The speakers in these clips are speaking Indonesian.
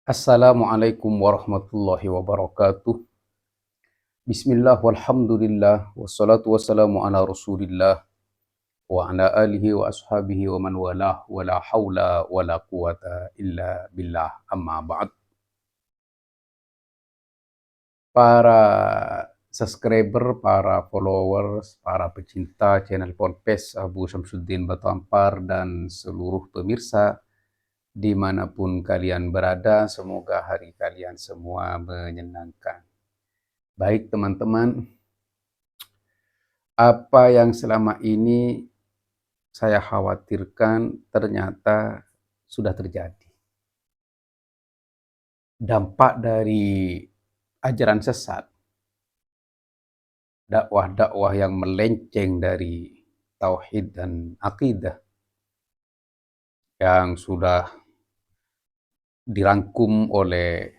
Assalamualaikum warahmatullahi wabarakatuh. Bismillah walhamdulillah wassalatu wassalamu ala Rasulillah wa ala alihi wa ashabihi wa man walah wa la haula wa la quwata illa billah amma ba'd. Para subscriber, para followers, para pecinta channel Ponpes Abu Syamsuddin Batu Ampar dan seluruh pemirsa dimanapun kalian berada, semoga hari kalian semua menyenangkan. Baik teman-teman, apa yang selama ini saya khawatirkan ternyata sudah terjadi. Dampak dari ajaran sesat, dakwah-dakwah yang melenceng dari tauhid dan akidah yang sudah dirangkum oleh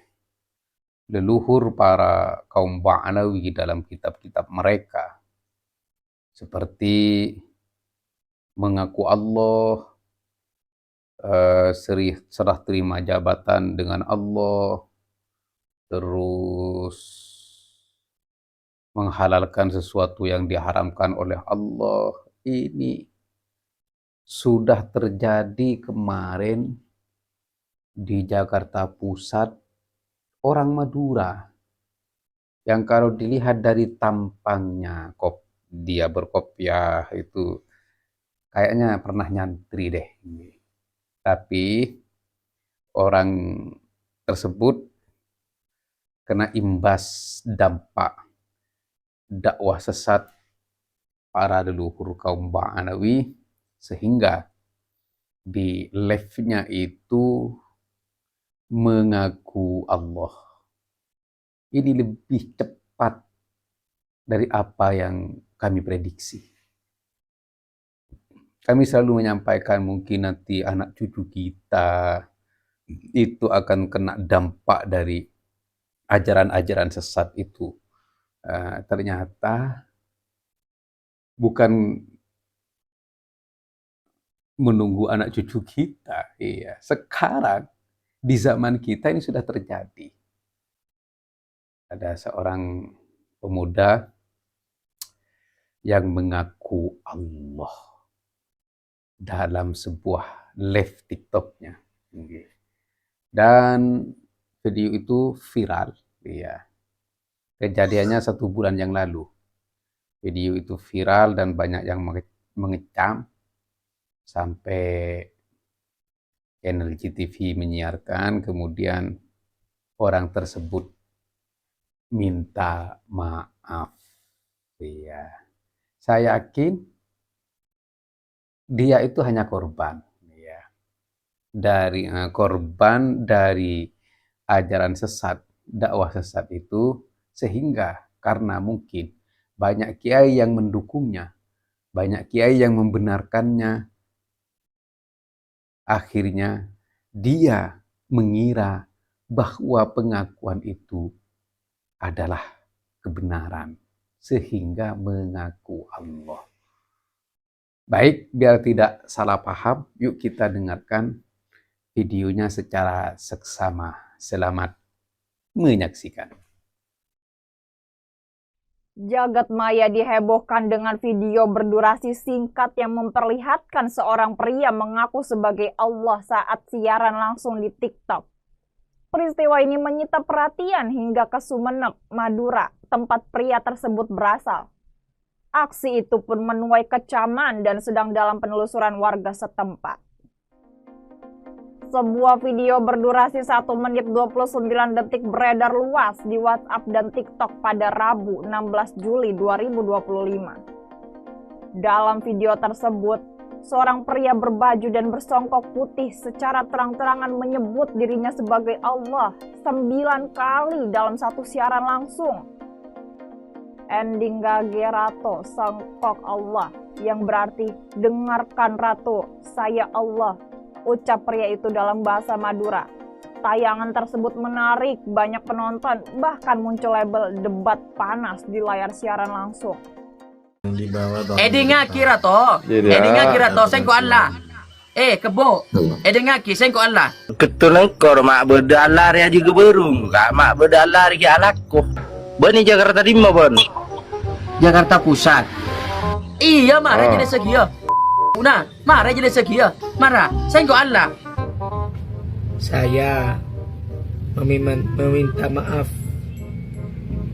leluhur para kaum Ba'alawi dalam kitab-kitab mereka, seperti mengaku Allah, serah terima jabatan dengan Allah, terus menghalalkan sesuatu yang diharamkan oleh Allah. Ini sudah terjadi kemarin di Jakarta Pusat. Orang Madura yang kalau dilihat dari tampangnya, dia berkopiah itu kayaknya pernah nyantri deh. Tapi orang tersebut kena imbas dampak dakwah sesat para leluhur kaum Ba'alawi, sehingga di live-nya itu mengaku Allah. Ini lebih cepat dari apa yang kami prediksi. Kami selalu menyampaikan mungkin nanti anak cucu kita itu akan kena dampak dari ajaran-ajaran sesat itu. Ternyata bukan menunggu anak cucu kita. Iya, sekarang di zaman kita ini sudah terjadi. Ada seorang pemuda yang mengaku Allah dalam sebuah live TikTok-nya. Dan video itu viral. Iya. Kejadiannya 1 bulan yang lalu. Video itu viral dan banyak yang mengecam sampai channel GTV menyiarkan, kemudian orang tersebut minta maaf. Iya. Saya yakin dia itu hanya korban. Iya. Korban dari ajaran sesat, dakwah sesat itu, sehingga karena mungkin banyak kiai yang mendukungnya, banyak kiai yang membenarkannya, akhirnya dia mengira bahwa pengakuan itu adalah kebenaran, sehingga mengaku Allah. Baik, biar tidak salah paham, yuk kita dengarkan videonya secara seksama. Selamat menyaksikan. Jagat maya dihebohkan dengan video berdurasi singkat yang memperlihatkan seorang pria mengaku sebagai Allah saat siaran langsung di TikTok. Peristiwa ini menyita perhatian hingga ke Sumeneb, Madura, tempat pria tersebut berasal. Aksi itu pun menuai kecaman dan sedang dalam penelusuran warga setempat. Sebuah video berdurasi 1 menit 29 detik beredar luas di WhatsApp dan TikTok pada Rabu 16 Juli 2025. Dalam video tersebut, seorang pria berbaju dan bersongkok putih secara terang-terangan menyebut dirinya sebagai Allah 9 kali dalam satu siaran langsung. Ending gage rato songkok Allah, yang berarti dengarkan ratu, saya Allah, ucap pria itu dalam bahasa Madura. Tayangan tersebut menarik banyak penonton, bahkan muncul label debat panas di layar siaran langsung. Edinga kira to, sengko Allah. Kebo. Dengar ki, saya kau Allah. Ketulang kor mak berdalar ya juga berung, kak mak berdalar ya alaku. Bani Jakarta di mana bon? Jakarta Pusat. Iya, marah jadi segi ya. Nah, marah jadi segi ya. Marah, saya kau Allah. Saya meminta maaf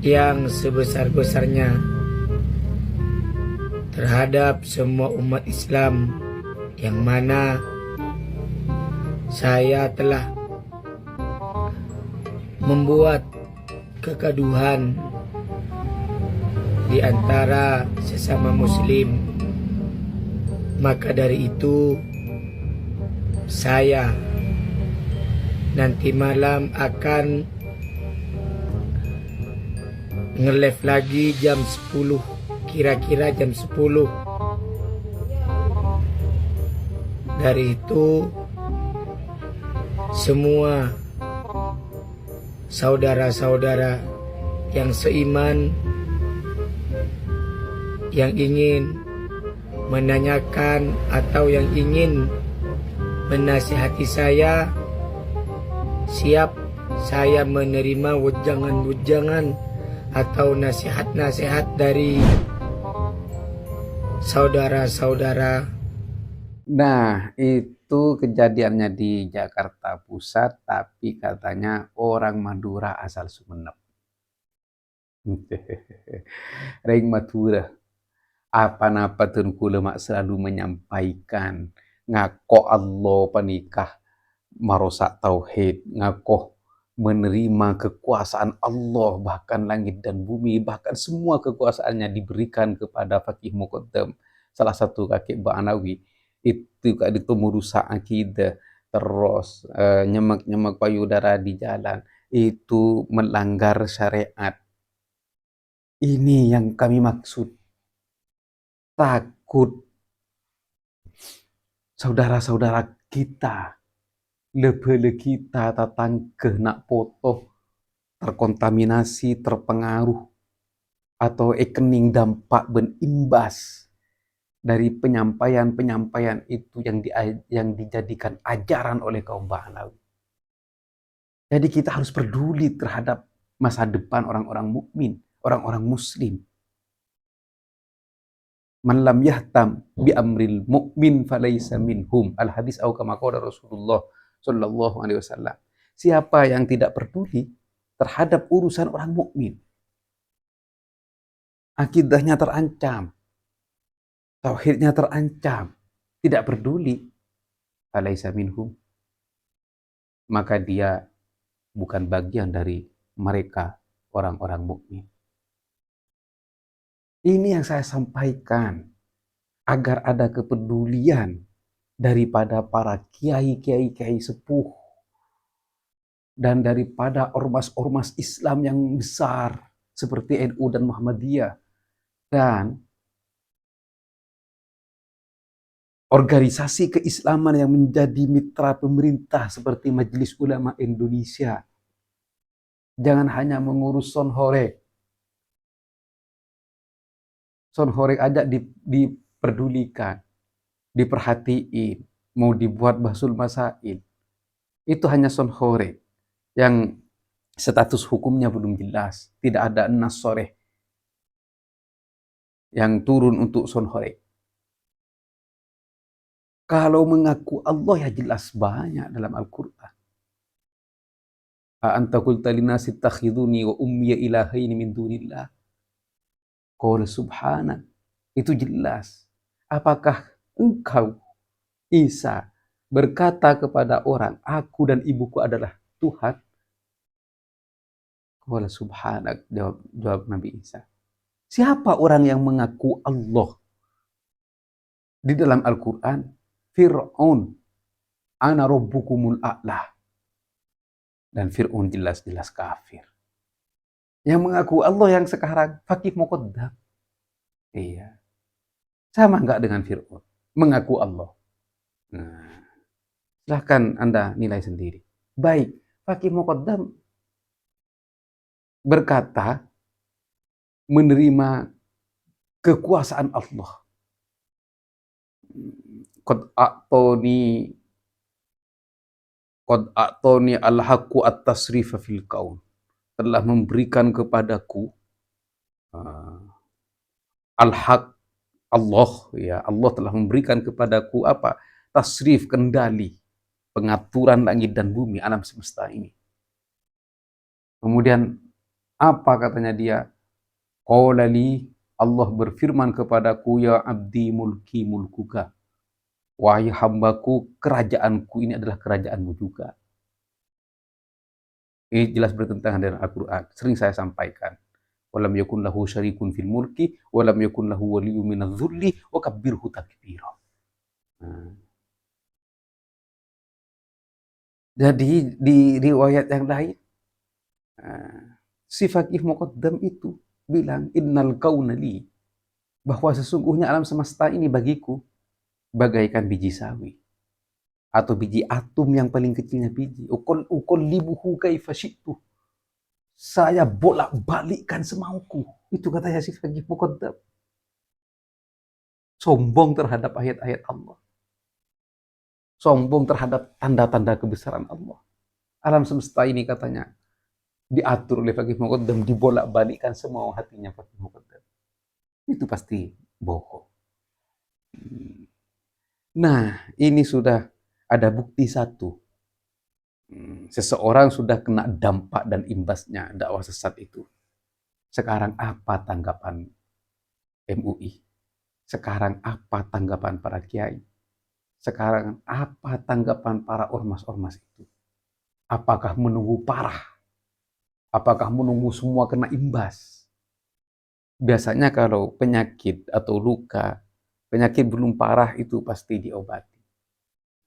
yang sebesar-besarnya terhadap semua umat Islam yang mana saya telah membuat kegaduhan di antara sesama muslim. Maka dari itu saya nanti malam akan nge-live lagi jam 10, kira-kira jam 10. Dari itu semua saudara-saudara yang seiman yang ingin menanyakan atau yang ingin menasihati saya, siap saya menerima wejangan-wejangan atau nasihat-nasihat dari saudara-saudara. Nah, itu kejadiannya di Jakarta Pusat, tapi katanya orang Madura asal Sumeneb. Ring Madura. Apa-apa tunku lemak selalu menyampaikan ngakoh Allah panikah marosak tauhid, ngakoh menerima kekuasaan Allah, bahkan langit dan bumi, bahkan semua kekuasaannya diberikan kepada Fakih Muqaddam, salah satu kakek Ba'anawi. Itu kak itu merusak akidah, terus nyemak-nyemak payudara di jalan, itu melanggar syariat. Ini yang kami maksud. Takut saudara-saudara kita, lebele kita tatang ke nak foto terkontaminasi, terpengaruh, atau ekening dampak berimbas dari penyampaian-penyampaian itu yang dijadikan ajaran oleh kaum Ba'alawi. Jadi kita harus peduli terhadap masa depan orang-orang mukmin, orang-orang muslim. Man lam yahtam bi amril mu'min falaysa minhum. Al-hadis au kama qala Rasulullah sallallahu alaihi wasallam. Siapa yang tidak peduli terhadap urusan orang mukmin, akidahnya terancam, tauhidnya terancam, tidak peduli, falaysa minhum, maka dia bukan bagian dari mereka orang-orang mukmin. Ini yang saya sampaikan, agar ada kepedulian daripada para kiai sepuh dan daripada ormas-ormas Islam yang besar seperti NU dan Muhammadiyah dan organisasi keislaman yang menjadi mitra pemerintah seperti Majelis Ulama Indonesia. Jangan hanya mengurus sonhore. Sonhore aja diperdulikan, diperhatiin, mau dibuat bahsul masail. Itu hanya sonhore yang status hukumnya belum jelas. Tidak ada nas soreh yang turun untuk sonhore. Kalau mengaku Allah ya jelas banyak dalam Al-Quran. A'anta qulta linnasi ittakhiduni wa ummiya ilahaini min dunillah. Qala subhanak. Itu jelas. Apakah engkau, Isa, berkata kepada orang, aku dan ibuku adalah Tuhan? Qala subhanak. Jawab Nabi Isa. Siapa orang yang mengaku Allah? Di dalam Al-Quran, Fir'aun, ana rabbukumul a'la. Dan Fir'aun jelas-jelas kafir. Yang mengaku Allah yang sekarang Fakih Muqaddam. Iya. Sama enggak dengan Fir'aun? Mengaku Allah. Nah, silahkan Anda nilai sendiri. Baik, Fakih Muqaddam berkata menerima kekuasaan Allah. qad a'tani qad a'tani al-haqqu at-tasrifa fil kaun. Telah memberikan kepadaku al-haq, Allah, ya Allah telah memberikan kepadaku apa? Tasrif, kendali, pengaturan langit dan bumi, alam semesta ini. Kemudian apa katanya dia? Qala li, Allah berfirman kepadaku, ya abdi mulki mulkuka. Wahai hambaku, kerajaanku ini adalah kerajaanmu juga. Ini jelas bertentangan dengan Al-Quran. Sering saya sampaikan. Walam yakun lahu syarikun fil mulki, walam yakun lahu waliyyun minadh dhulli, wa kabbirhu takbira. Jadi di riwayat yang lain, si Faqih Muqaddam itu bilang, innal kauna li, bahwa sesungguhnya alam semesta ini bagiku bagaikan biji sawi atau biji atom yang paling kecilnya biji. Uqallibuhu kaifa syi'tu, saya bolak-balikkan semauku. Itu katanya si Faqih Muqaddam. Sombong terhadap ayat-ayat Allah, sombong terhadap tanda-tanda kebesaran Allah. Alam semesta ini katanya diatur oleh Faqih Muqaddam, dibolak-balikkan semau hatinya Faqih Muqaddam. Itu pasti bohong. Nah, ini sudah ada bukti satu. Seseorang sudah kena dampak dan imbasnya dakwah sesat itu. Sekarang apa tanggapan MUI? Sekarang apa tanggapan para kiai? Sekarang apa tanggapan para ormas-ormas itu? Apakah menunggu parah? Apakah menunggu semua kena imbas? Biasanya kalau penyakit atau luka, penyakit belum parah itu pasti diobati.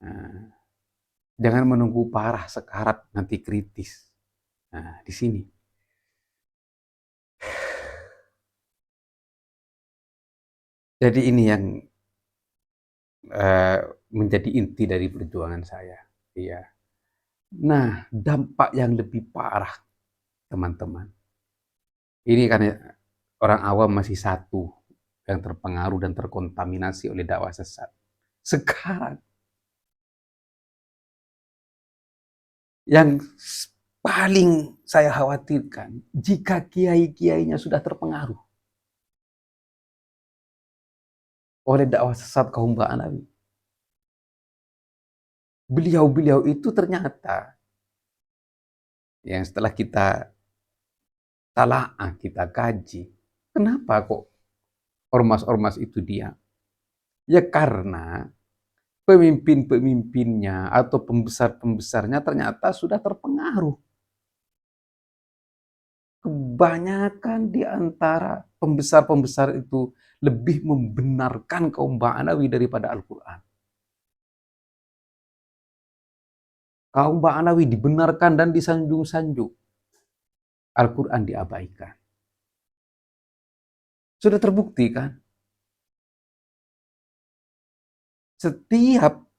Nah, jangan menunggu parah, sekarat, nanti kritis. Nah, di sini. Jadi ini yang menjadi inti dari perjuangan saya. Iya. Nah, dampak yang lebih parah, teman-teman. Ini kan orang awam masih satu yang terpengaruh dan terkontaminasi oleh dakwah sesat. Sekarang, yang paling saya khawatirkan, jika kiai-kiainya sudah terpengaruh oleh dakwah sesat kaum Ba'alawi. Beliau-beliau itu ternyata, yang setelah kita talaah, kita kaji, kenapa kok ormas-ormas itu diam? Ya karena pemimpin-pemimpinnya atau pembesar-pembesarnya ternyata sudah terpengaruh. Kebanyakan di antara pembesar-pembesar itu lebih membenarkan kaum Ba'alawi daripada Al-Quran. Kaum Ba'alawi dibenarkan dan disanjung-sanjung. Al-Quran diabaikan. Sudah terbukti kan? Setiap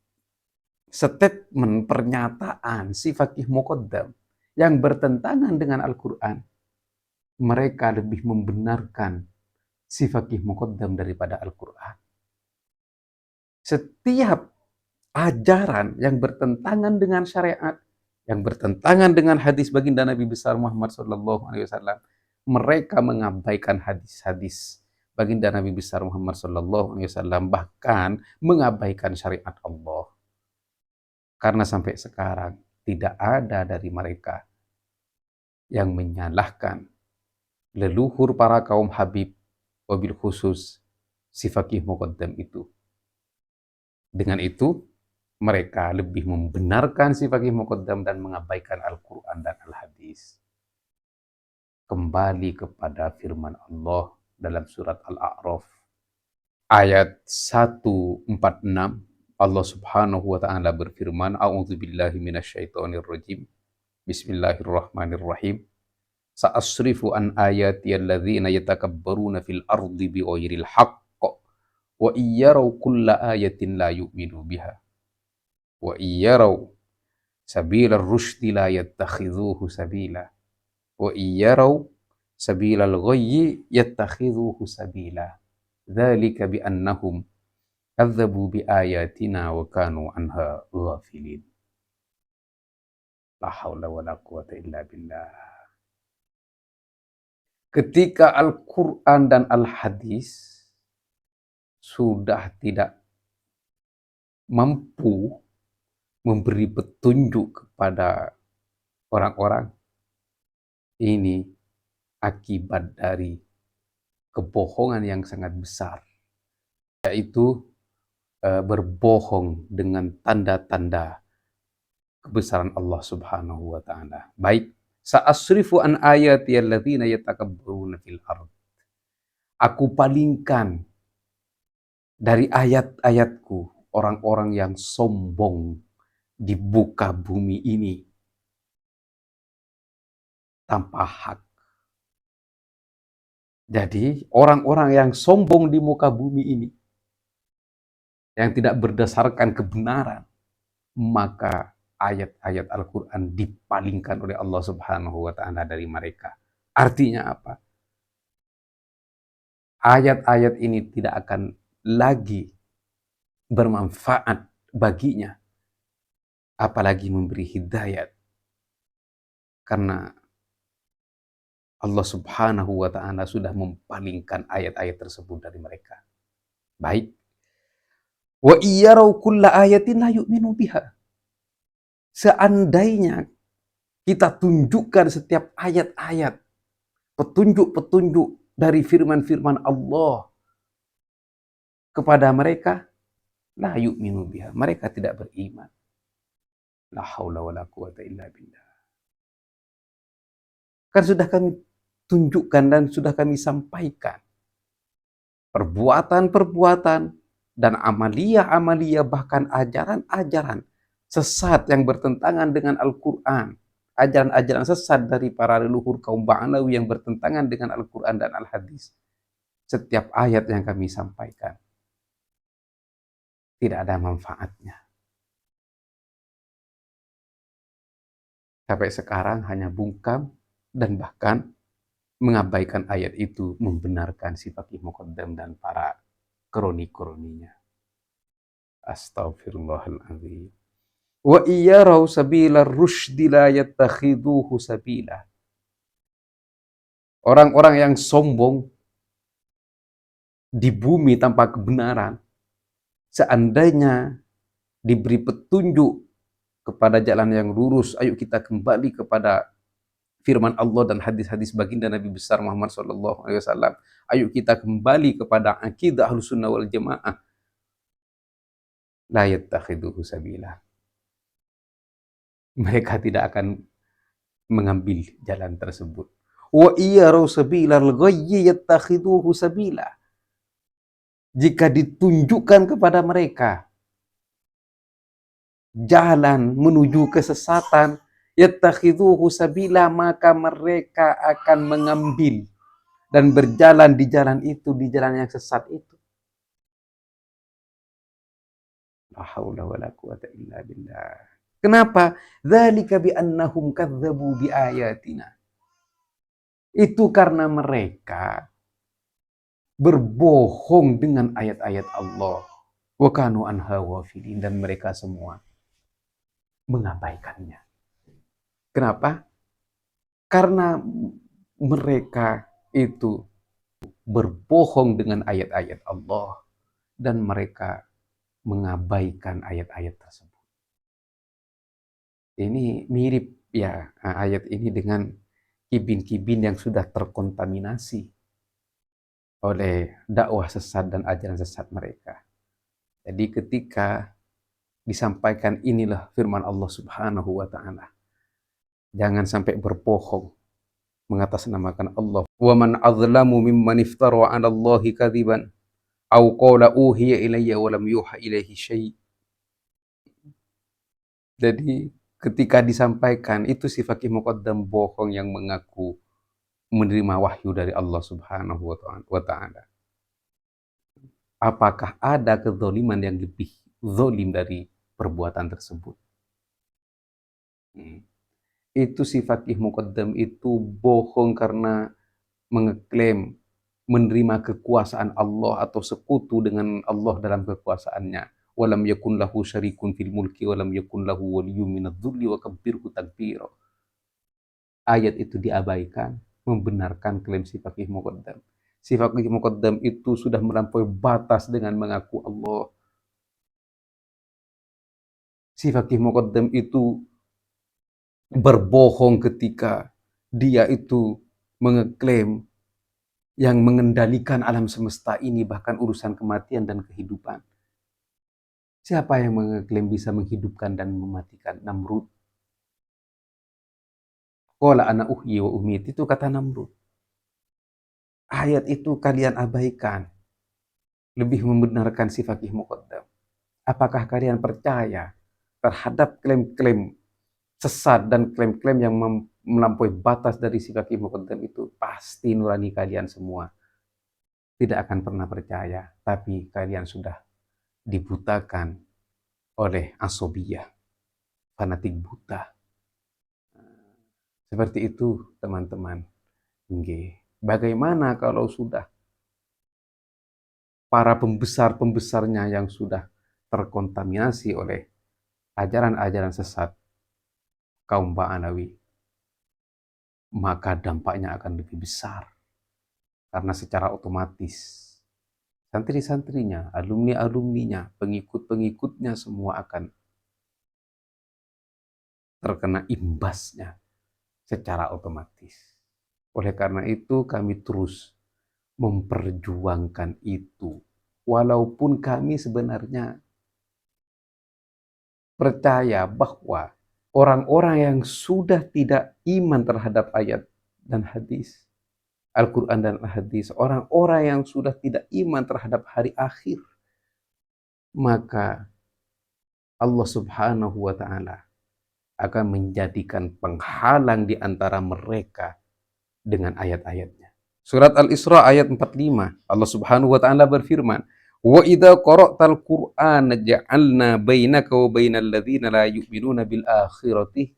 statement, pernyataan si Faqih Muqaddam yang bertentangan dengan Al-Quran, mereka lebih membenarkan si Faqih Muqaddam daripada Al-Quran. Setiap ajaran yang bertentangan dengan syariat, yang bertentangan dengan hadis baginda Nabi besar Muhammad SAW, mereka mengabaikan hadis-hadis baginda Nabi besar Muhammad SAW, bahkan mengabaikan syariat Allah. Karena sampai sekarang tidak ada dari mereka yang menyalahkan leluhur para kaum Habib, wabil khusus si Faqih Muqaddam itu. Dengan itu, mereka lebih membenarkan si Faqih Muqaddam dan mengabaikan Al-Quran dan Al-Hadis. Kembali kepada firman Allah dalam surat Al-A'raf ayat 146, Allah Subhanahu wa taala berfirman, A'udzubillahi minasyaitonir rajim. Bismillahirrahmanirrahim. Sa'asrifu an ayati alladzina yatakabbaruna fil ardi bighairil haqq wa iyyaraw kulla ayatin la yu'minu biha wa iyyaraw sabilar rusydi la yattakhidhuhu sabila wa iyyaraw sabilal ghayyi yattakhidhuhu sabila dzalika bi annahum kadzabu bi ayatina wa kanu anha ghafilin. La haula wala quwata illa billah. Ketika Al-Quran dan Al-Hadis sudah tidak mampu memberi petunjuk kepada orang-orang, ini akibat dari kebohongan yang sangat besar, yaitu berbohong dengan tanda-tanda kebesaran Allah Subhanahu wa taala. Baik, sa'asrifu an ayati alladzina yatakabbaruna fil ard. Aku palingkan dari ayat-ayatku orang-orang yang sombong di muka bumi ini tanpa hak. Jadi orang-orang yang sombong di muka bumi ini, yang tidak berdasarkan kebenaran, maka ayat-ayat Al-Quran dipalingkan oleh Allah Subhanahu wa ta'ala dari mereka. Artinya apa? Ayat-ayat ini tidak akan lagi bermanfaat baginya, apalagi memberi hidayat. Karena Allah Subhanahu wa ta'ala sudah mempalingkan ayat-ayat tersebut dari mereka. Baik. Wa iyarau kulla ayatin la yu'minu biha. Seandainya kita tunjukkan setiap ayat-ayat, petunjuk-petunjuk dari firman-firman Allah kepada mereka, la yu'minu biha. Mereka tidak beriman. La haula wala quwata illa billah. Kan sudah kami tunjukkan dan sudah kami sampaikan perbuatan-perbuatan dan amalia-amalia, bahkan ajaran-ajaran sesat yang bertentangan dengan Al-Quran, ajaran-ajaran sesat dari para leluhur kaum Ba'alawi yang bertentangan dengan Al-Quran dan Al-Hadis. Setiap ayat yang kami sampaikan tidak ada manfaatnya. Sampai sekarang hanya bungkam dan bahkan mengabaikan ayat itu, membenarkan si Faqih Muqaddam dan para kroni-kroninya. Astaghfirullahaladzim. Wa iyarau sabila rusydi la yattakhiduhu sabila. Orang-orang yang sombong di bumi tanpa kebenaran, seandainya diberi petunjuk kepada jalan yang lurus, ayo kita kembali kepada firman Allah dan hadis-hadis baginda Nabi besar Muhammad SAW. Ayo kita kembali kepada akidah Ahlussunnah wal Jamaah. La yattakhiduhu sabila. Mereka tidak akan mengambil jalan tersebut. Wa iyarau sabilal ghayyi yattakhiduhu sabila. Jika ditunjukkan kepada mereka jalan menuju kesesatan, yattakhiduhu sabila, maka mereka akan mengambil dan berjalan di jalan itu, di jalan yang sesat itu. La haula wala quwata illa billah. Kenapa? Dzalika bi annahum kadzdzabu bi ayatina. Itu karena mereka berbohong dengan ayat-ayat Allah. Wa kanu anha ghafilin, dan mereka semua mengabaikannya. Kenapa? Karena mereka itu berbohong dengan ayat-ayat Allah dan mereka mengabaikan ayat-ayat tersebut. Ini mirip ya ayat ini dengan kibin-kibin yang sudah terkontaminasi oleh dakwah sesat dan ajaran sesat mereka. Jadi ketika disampaikan inilah firman Allah Subhanahu wa ta'ala, jangan sampai berbohong mengatasnamakan Allah. Wa man azlamu mimman iftara 'ala Allahi kadziban aw qala uhiya ilayya wa lam yuha ilaihi syai'. Jadi ketika disampaikan itu si Faqih Muqaddam bohong yang mengaku menerima wahyu dari Allah Subhanahu wa ta'ala. Apakah ada kezaliman yang lebih zalim dari perbuatan tersebut? Itu si Faqih Muqaddam itu bohong karena mengeklaim menerima kekuasaan Allah atau sekutu dengan Allah dalam kekuasaannya. Walam yakun lahu syarikun fil mulki walam yakun lahu waliyyun minadh-dhulli wa kabbirhu takbira. Ayat itu diabaikan, membenarkan klaim si faqih muqaddam. Si faqih muqaddam itu sudah melampaui batas dengan mengaku Allah. Si faqih muqaddam itu berbohong ketika dia itu mengeklaim yang mengendalikan alam semesta ini, bahkan urusan kematian dan kehidupan. Siapa yang mengeklaim bisa menghidupkan dan mematikan? Namrud. Qala ana uhyi wa umit, itu kata Namrud. Ayat itu kalian abaikan. Lebih membenarkan si faqih muqaddam. Apakah kalian percaya terhadap klaim-klaim sesat dan klaim-klaim yang melampaui batas dari si faqih muqaddam itu? Pasti nurani kalian semua tidak akan pernah percaya, tapi kalian sudah dibutakan oleh asobiyah, fanatik buta. Seperti itu teman-teman. Bagaimana kalau sudah para pembesar-pembesarnya yang sudah terkontaminasi oleh ajaran-ajaran sesat kaum Ba'alawi, maka dampaknya akan lebih besar. Karena secara otomatis santri-santrinya, alumni-alumninya, pengikut-pengikutnya semua akan terkena imbasnya secara otomatis. Oleh karena itu kami terus memperjuangkan itu. Walaupun kami sebenarnya percaya bahwa orang-orang yang sudah tidak iman terhadap ayat dan hadis, Al-Quran dan Al-Hadis, orang-orang yang sudah tidak iman terhadap hari akhir, maka Allah Subhanahu wa Ta'ala akan menjadikan penghalang di antara mereka dengan ayat-ayatnya. Surat Al-Isra ayat 45, Allah Subhanahu wa Ta'ala berfirman, "Wa idza qara'tal Qur'ana ja'alna bainaka wa bainal ladzina la yu'minuna bil akhirati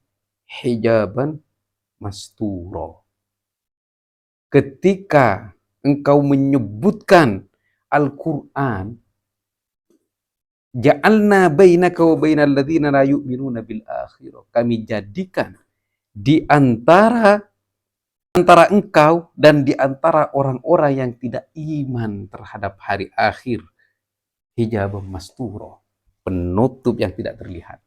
hijaban mastura." Ketika engkau menyebutkan Al-Quran, ja'alna bainaka wa bainal ladzina la yu'minuna bil akhirah, kami jadikan di antara engkau dan di antara orang-orang yang tidak iman terhadap hari akhir hijab masturo, penutup yang tidak terlihat.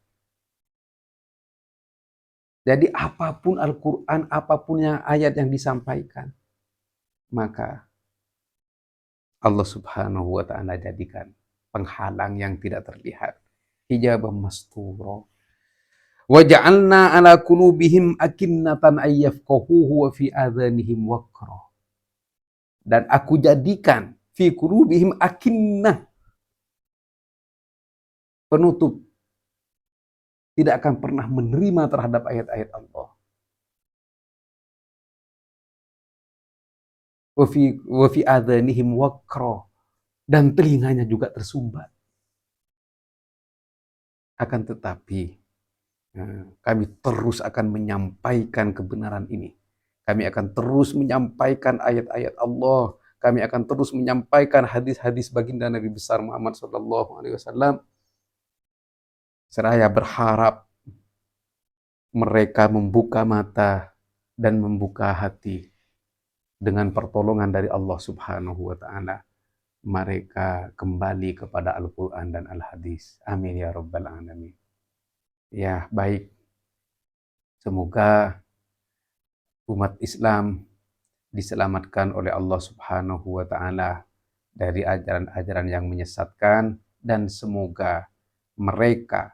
Jadi apapun Al-Quran, apapun yang ayat yang disampaikan, maka Allah Subhanahu wa Ta'ala jadikan penghalang yang tidak terlihat, hijab masturo. Wa ja'alna ala qulubihim akinnatan ayyafqahuhu wa fi adhanihim waqra. Dan aku jadikan fi qulubihim akinnah, penutup, tidak akan pernah menerima terhadap ayat-ayat Allah. Wa fi adhanihim waqra, dan telinganya juga tersumbat. Akan tetapi kami terus akan menyampaikan kebenaran ini. Kami akan terus menyampaikan ayat-ayat Allah. Kami akan terus menyampaikan hadis-hadis baginda Nabi besar Muhammad SAW. Seraya berharap mereka membuka mata dan membuka hati. Dengan pertolongan dari Allah Subhanahu wa Ta'ala, mereka kembali kepada Al-Quran dan Al-Hadis. Amin ya Rabbal Alamin. Ya, baik. Semoga umat Islam diselamatkan oleh Allah Subhanahu wa Ta'ala dari ajaran-ajaran yang menyesatkan, dan semoga mereka,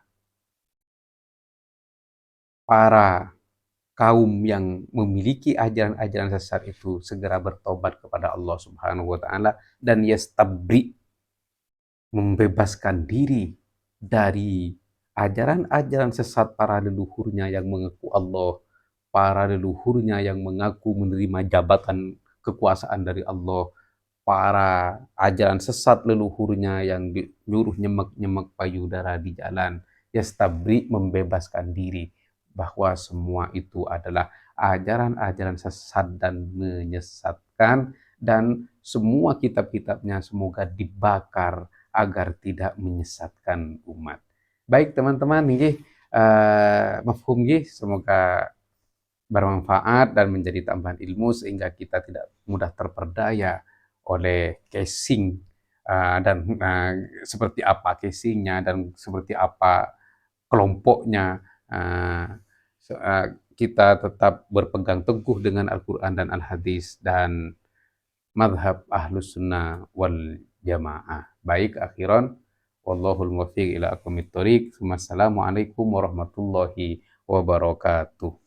para kaum yang memiliki ajaran-ajaran sesat itu, segera bertobat kepada Allah Subhanahu wa Ta'ala dan yastabri, membebaskan diri dari ajaran-ajaran sesat para leluhurnya yang mengaku Allah, para leluhurnya yang mengaku menerima jabatan kekuasaan dari Allah, para ajaran sesat leluhurnya yang nyuruh nyemek-nyemek payudara di jalan. Yastabri, membebaskan diri bahwa semua itu adalah ajaran-ajaran sesat dan menyesatkan, dan semua kitab-kitabnya semoga dibakar agar tidak menyesatkan umat. Baik teman-teman, nggih, mafhum nggih, semoga bermanfaat dan menjadi tambahan ilmu sehingga kita tidak mudah terperdaya oleh casing dan seperti apa casingnya dan seperti apa kelompoknya. Kita tetap berpegang teguh dengan Al-Quran dan Al-Hadis dan madhab Ahlus Sunnah wal Jamaah. Baik, akhiran, wallahul muwaffiq ila aqwamit thoriq. Wassalamualaikum warahmatullahi wabarakatuh.